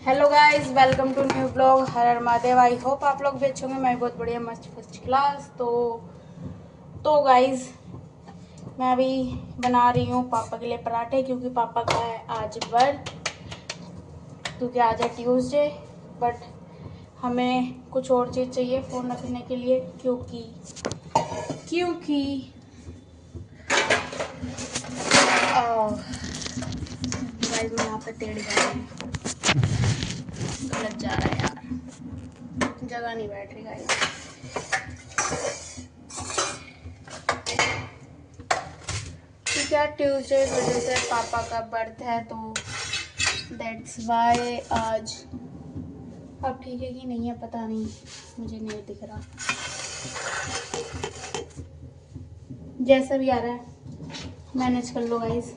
Hello guys, welcome to new blog. Har Har Mahadev. I hope आप लोग भी अच्छे होंगे। मैं बहुत बढ़िया, मस्त फर्स्ट क्लास। तो गाइस, मैं अभी बना रही हूँ पापा के लिए पराठे, क्योंकि पापा का है आज व्रत, क्योंकि आज है ट्यूसडे। बट हमें कुछ और चीज़ चाहिए फ़ोन रखने के लिए, क्योंकि गाइस मैं यहाँ पे टेढ़ी जा रही हूँ, गलत जा रहा है यार, जगह नहीं बैठ रही गाइस। क्या ट्यूसडे की वजह से पापा का बर्थ है, तो दैट्स वाई आज। अब ठीक है कि नहीं है पता नहीं, मुझे नहीं दिख रहा। जैसा भी आ रहा है मैनेज कर लो गाइस,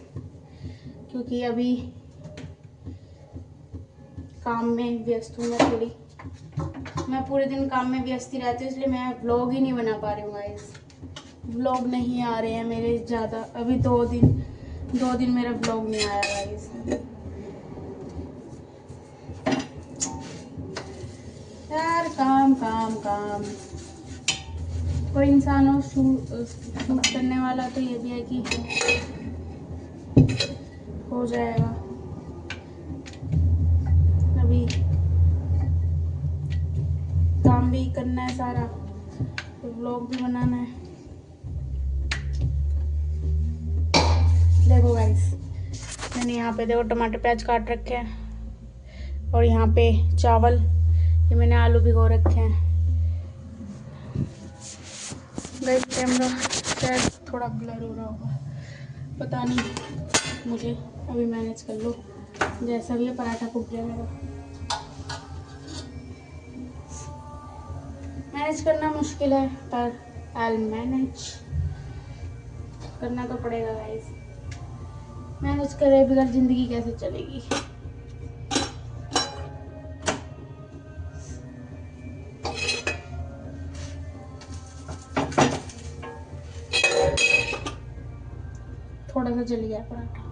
क्योंकि अभी काम में व्यस्त हूँ मैं थोड़ी। मैं पूरे दिन काम में व्यस्त ही रहती हूँ, इसलिए मैं व्लॉग ही नहीं बना पा रही हूँ गाइस। व्लॉग नहीं आ रहे हैं मेरे ज़्यादा। अभी दो दिन मेरा व्लॉग नहीं आया गाइस। यार काम काम काम। कोई इंसान हो शूट करने वाला, तो ये भी है कि हो जाएगा। अभी काम भी करना है सारा, तो व्लॉग भी बनाना है। देखो गाइस, मैंने यहाँ पे देखो टमाटर प्याज काट रखे हैं, और यहाँ पे चावल, ये मैंने आलू भिगो रखे हैं। गाइस कैमरा शायद थोड़ा ब्लर हो रहा होगा, पता नहीं, मुझे अभी मैनेज कर लो। जैसा भी है पराठा फूक गया मेरा। मैनेज करना मुश्किल है, पर आई विल मैनेज। करना तो पड़ेगा गाइस। मैनेज करे बगैर जिंदगी कैसे चलेगी। थोड़ा सा जल गया पराठा,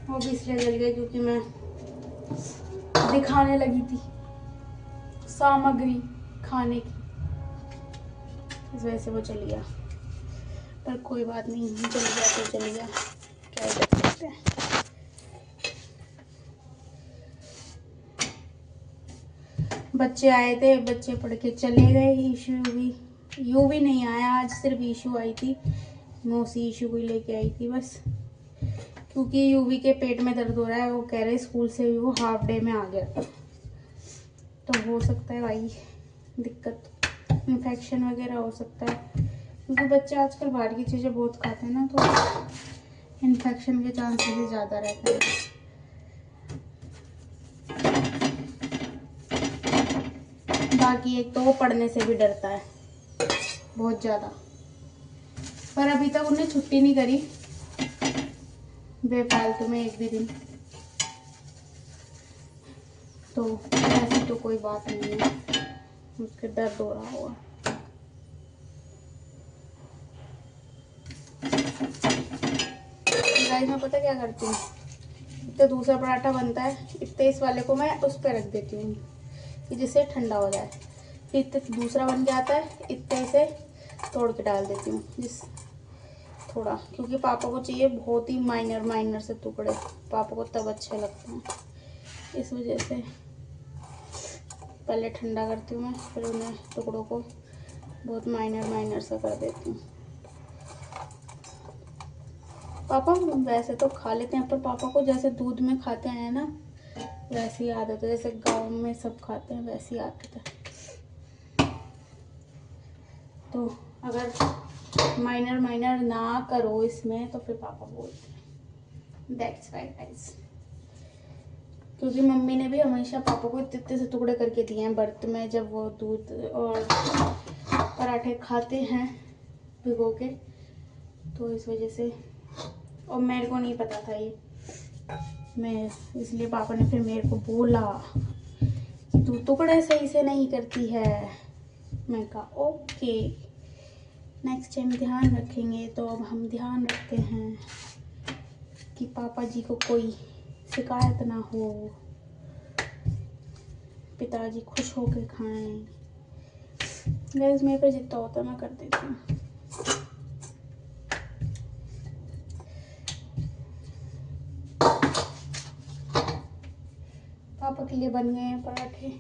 वो भी इसलिए जल गया क्योंकि मैं दिखाने लगी थी सामग्री खाने की, इस वजह से वो जल गया। पर कोई बात नहीं, जल गया तो जल गया, क्या ही कर सकते हैं। बच्चे आए थे, बच्चे पढ़ के चले गए। यू भी नहीं आया आज, सिर्फ ईशू आई थी। मौसी ईशू को लेके आई थी बस, क्योंकि यूवी के पेट में दर्द हो रहा है। वो कह रहे स्कूल से भी वो हाफ डे में आ गया था, तो हो सकता है भाई दिक्कत, इन्फेक्शन वगैरह हो सकता है, क्योंकि बच्चे आजकल बाहर की चीज़ें बहुत खाते हैं ना, तो इन्फेक्शन के चांसेस ज़्यादा रहते हैं। बाकी एक तो वो पढ़ने से भी डरता है बहुत ज़्यादा, पर अभी तक उन्हें छुट्टी नहीं करी बेफालतू में एक भी दिन, तो ऐसी तो कोई बात नहीं है, उसके दर्द हो रहा होगा। गाइस मैं पता क्या करती हूँ, इतना दूसरा पराठा बनता है, इतने इस वाले को मैं उस पर रख देती हूँ कि जिससे ठंडा हो जाए। फिर इतने दूसरा बन के आता है, इतने से तोड़ के डाल देती हूँ जिस थोड़ा, क्योंकि पापा को चाहिए बहुत ही माइनर से टुकड़े, पापा को तब अच्छे लगते हैं। इस वजह से पहले ठंडा करती हूँ मैं, फिर उन्हें टुकड़ों को बहुत माइनर सा कर देती हूँ। पापा वैसे तो खा लेते हैं, पर पापा को जैसे दूध में खाते हैं ना, वैसी आदत है, जैसे गाँव में सब खाते हैं वैसी आदत है। तो अगर माइनर ना करो इसमें, तो फिर पापा बोलते हैं। दैट्स राइट गाइस, क्योंकि मम्मी ने भी हमेशा पापा को इतने से टुकड़े करके दिए हैं बर्त में, जब वो दूध और पराठे खाते हैं भिगो के, तो इस वजह से। और मेरे को नहीं पता था ये, मैं इसलिए पापा ने फिर मेरे को बोला कि तू टुकड़े सही से नहीं करती है। मैं कहा ओके, नेक्स्ट टाइम ध्यान रखेंगे। तो अब हम ध्यान रखते हैं कि पापा जी को कोई शिकायत ना हो, पिताजी खुश होके खाएं। गाइस मेरे पे जितना होता है मैं कर देती हूँ। पापा के लिए बन गए हैं पराठे।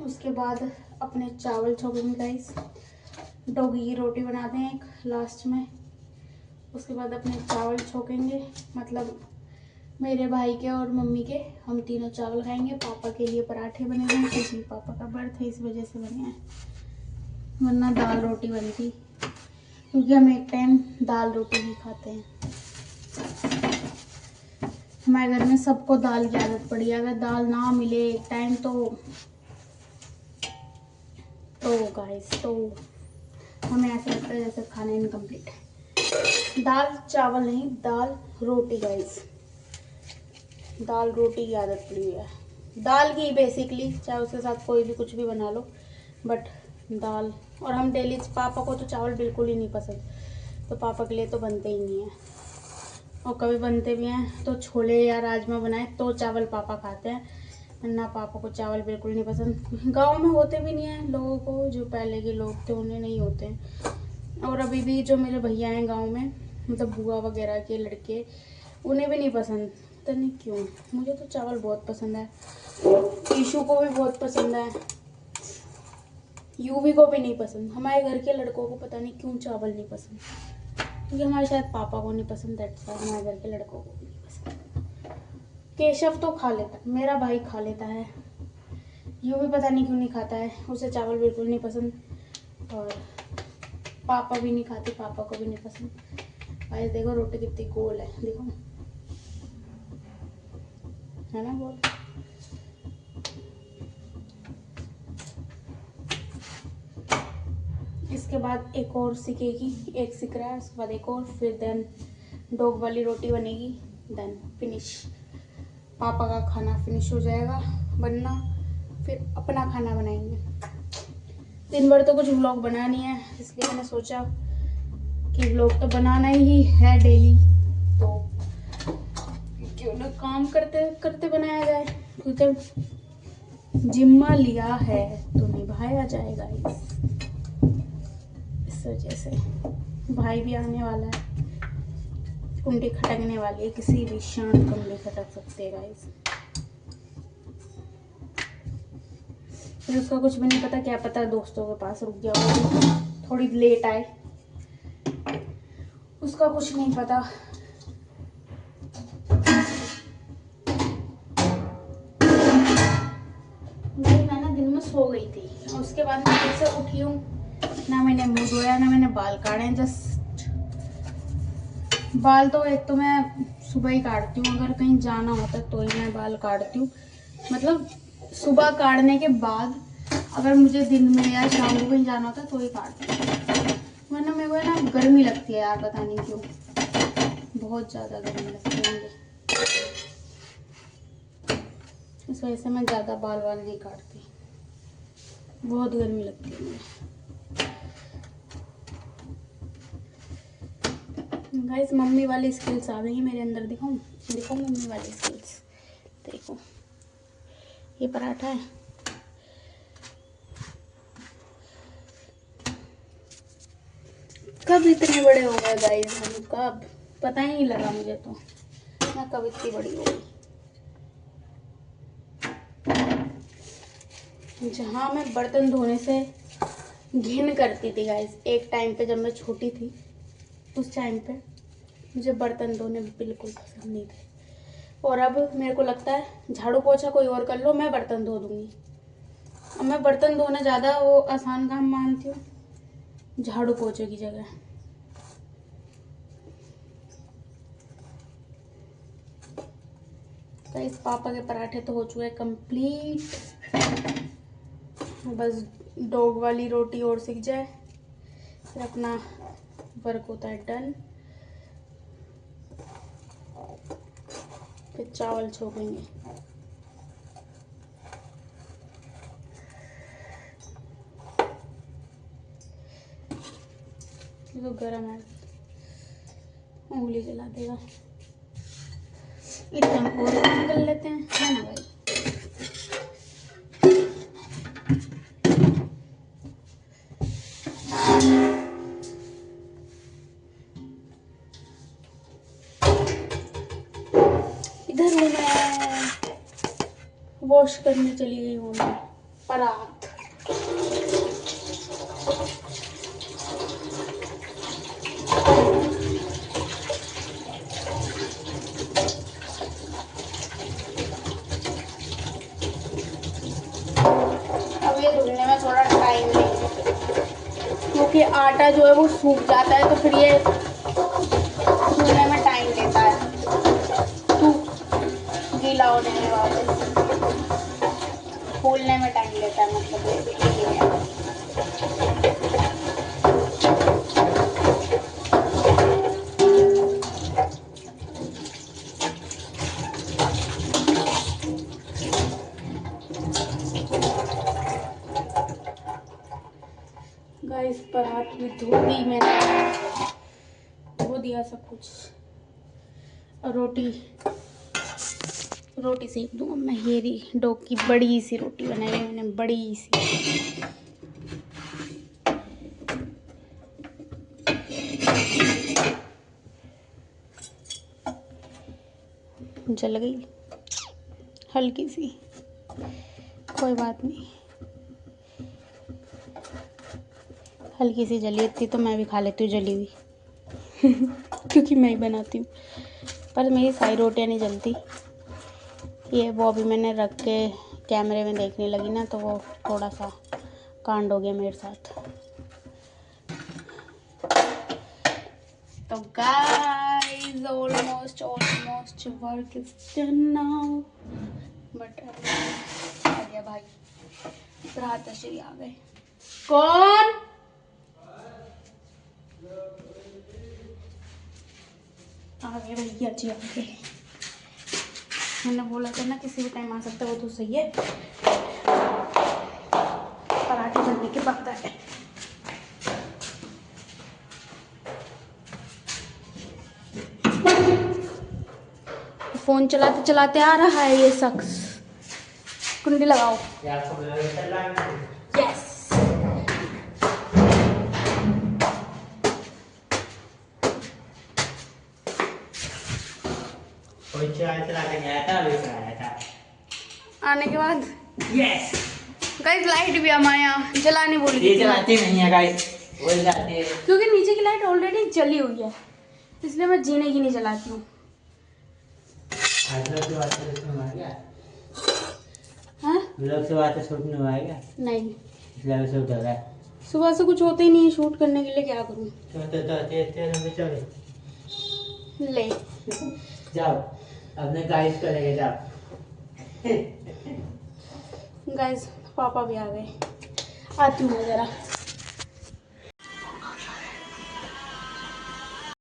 उसके बाद अपने चावल छोड़ेंगे गाइस, डोगी की रोटी बनाते हैं एक लास्ट में। उसके बाद अपने चावल छोकेंगे, मतलब मेरे भाई के और मम्मी के, हम तीनों चावल खाएंगे। पापा के लिए पराठे बने हैं क्योंकि पापा का बर्थ है, इस वजह से बने हैं, वरना दाल रोटी बनती, क्योंकि हम एक टाइम दाल रोटी ही खाते हैं। हमारे घर में सबको दाल की आदत पड़ी है, अगर दाल ना मिले एक टाइम तो गाइस तो हमें ऐसा लगता है जैसे खाना इनकम्प्लीट है। दाल चावल नहीं, दाल रोटी गाइस, दाल रोटी की आदत पड़ी है, दाल की बेसिकली, चाहे उसके साथ कोई भी कुछ भी बना लो, बट दाल। और हम डेली, पापा को तो चावल बिल्कुल ही नहीं पसंद, तो पापा के लिए तो बनते ही नहीं है, और कभी बनते भी हैं तो छोले या राजमा बनाए तो चावल पापा खाते हैं, वरना पापा को चावल बिल्कुल नहीं पसंद। गांव में होते भी नहीं हैं लोगों को, जो पहले के लोग थे उन्हें नहीं होते हैं, और अभी भी जो मेरे भैया हैं गांव में, मतलब बुआ वगैरह के लड़के, उन्हें भी नहीं पसंद, पता नहीं क्यों। मुझे तो चावल बहुत पसंद है, ईशू को भी बहुत पसंद है, यूवी को भी नहीं पसंद। हमारे घर के लड़कों को पता नहीं क्यों चावल नहीं पसंद, क्योंकि हमारे शायद पापा को नहीं पसंद, दैट्स व्हाई हमारे घर के लड़कों को भी नहीं पसंद। केशव तो खा लेता है, मेरा भाई खा लेता है, यूवी पता नहीं क्यों नहीं खाता है, उसे चावल बिल्कुल नहीं पसंद, और पापा भी नहीं खाते, पापा को भी नहीं पसंद। भाई देखो रोटी कितनी गोल है, देखो है ना गोल। इसके बाद एक और सीखेगी, एक सीख रहा है, उसके बाद एक और, फिर देन डॉग वाली रोटी बनेगी, देन फिनिश, पापा का खाना फिनिश हो जाएगा बनना, फिर अपना खाना बनाएंगे। दिन भर तो कुछ व्लॉग बना नहीं है, इसलिए मैंने सोचा कि व्लॉग तो बनाना ही है डेली, तो क्यों ना काम करते करते बनाया जाए, क्योंकि जिम्मा लिया है तो निभाया जाएगा। इस वजह से भाई भी आने वाला है, कुंडी खटकने वाली है, किसी भी क्षण कुंडी खटक सकते हैं गाइस। फिर उसका कुछ भी नहीं पता, क्या पता दोस्तों के पास रुक गया हो, थोड़ी लेट आए, उसका कुछ नहीं पता। मैं ना दिन में सो गई थी, और उसके बाद मैं फिर से उठी हूँ, ना मैंने मुंह धोया, ना मैंने बाल काटे, जस्ट बाल तो एक तो मैं सुबह ही काटती हूँ, अगर कहीं जाना होता है तो ही मैं बाल काटती हूँ, मतलब सुबह काटने के बाद, अगर मुझे दिन में या शाम को कहीं जाना होता है तो ही काटती हूँ, वरना मेरे को ना गर्मी लगती है यार, पता नहीं क्यों, बहुत ज़्यादा गर्मी लगती है मुझे, इस वजह से मैं ज़्यादा बाल वाल नहीं काटती, बहुत गर्मी लगती है मुझे। गाइस मम्मी वाली स्किल्स आ गई मेरे अंदर, दिखाऊं, देखो मम्मी वाली स्किल्स, देखो ये पराठा है, कब इतने बड़े हो गए गाइस हम, कब पता ही नहीं लगा मुझे, तो मैं कब इतनी बड़ी हो गई। जहाँ मैं बर्तन धोने से घिन करती थी गाइस, एक टाइम पे जब मैं छोटी थी, उस टाइम पे मुझे बर्तन धोने बिल्कुल पसंद नहीं थे, और अब मेरे को लगता है झाड़ू पोछा कोई और कर लो, मैं बर्तन धो दूंगी। अब मैं बर्तन धोना ज़्यादा वो आसान काम मानती हूँ झाड़ू पोछे की जगह। तो इस पापा के पराठे तो हो चुके कंप्लीट, बस डॉग वाली रोटी और सीख जाए, फिर अपना वर्क होता है डन, फिर चावल छोड़ेंगे। ये तो गर्म है, उंगली जला देगा। इतना और काम कर लेते हैं, है ना भाई। इधर हूँ मैं, वॉश करने चली गई हूँ मैं परात। अब ये धुलने में थोड़ा टाइम लगेगा क्योंकि आटा जो है वो सूख जाता है, तो फिर ये धुलने में टाइम लेता है, गीला होने में वापस फूलने में टाइम लेता है, मतलब ये गाइस परात भी धो दी मैंने, धो दिया सब कुछ। और रोटी सेक दूंगा मैं। ये डो की बड़ी सी रोटी बनाई है मैंने, बड़ी सी। जल गई हल्की सी, कोई बात नहीं, हल्की सी जली, इतनी तो मैं भी खा लेती हूँ जली हुई क्योंकि मैं ही बनाती हूँ। पर मेरी सारी रोटियाँ नहीं जलती। ये वो अभी मैंने रख के कैमरे में देखने लगी ना, तो वो थोड़ा सा कांड हो गया मेरे साथ। तो guys almost work is done now, but आ गया भाई, भ्राताश्री आ गए। कौन? आ गए भैया जी, आ गए। मैंने बोला था ना किसी भी टाइम आ सकता है, वो तो सही है। पराठे बनने के बाद है। फोन चलाते चलाते आ रहा है ये शख्स। कुंडी लगाओ। यस। आने के बाद यस गाइस लाइट भी हमारे यहाँ जलानी बोली थी, जलाती नहीं है गाइस, वो जलाती है क्योंकि नीचे की लाइट ऑलरेडी जली हुई है, इसलिए मैं जीने की नहीं जलाती हूँ। नहीं, सुबह से कुछ होता ही नहीं है, शूट करने के लिए क्या करूँ। ले जाओ अपने गाइस को लेके जाओ। गाइस पापा भी आ गए, आती हूँ मैं जरा।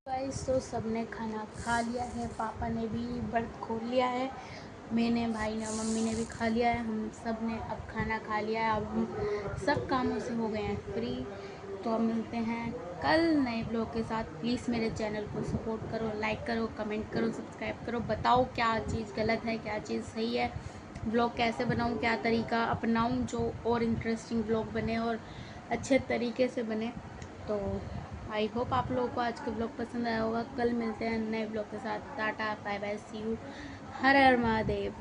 गाइस तो सबने खाना खा लिया है, पापा ने भी व्रत खोल लिया है, मैंने, भाई ने, मम्मी ने भी खा लिया है। हम सब ने अब खाना खा लिया है, अब हम सब कामों से हो गए हैं फ्री। तो हम मिलते हैं कल नए ब्लॉग के साथ। प्लीज़ मेरे चैनल को सपोर्ट करो, लाइक करो, कमेंट करो, सब्सक्राइब करो। बताओ क्या चीज़ गलत है, क्या चीज़ सही है, ब्लॉग कैसे बनाऊं, क्या तरीका अपनाऊं जो और इंटरेस्टिंग ब्लॉग बने और अच्छे तरीके से बने। तो आई होप आप लोगों को आज का ब्लॉग पसंद आया होगा। कल मिलते हैं नए ब्लॉग के साथ। Tata bye bye, see you, Har Har Mahadev.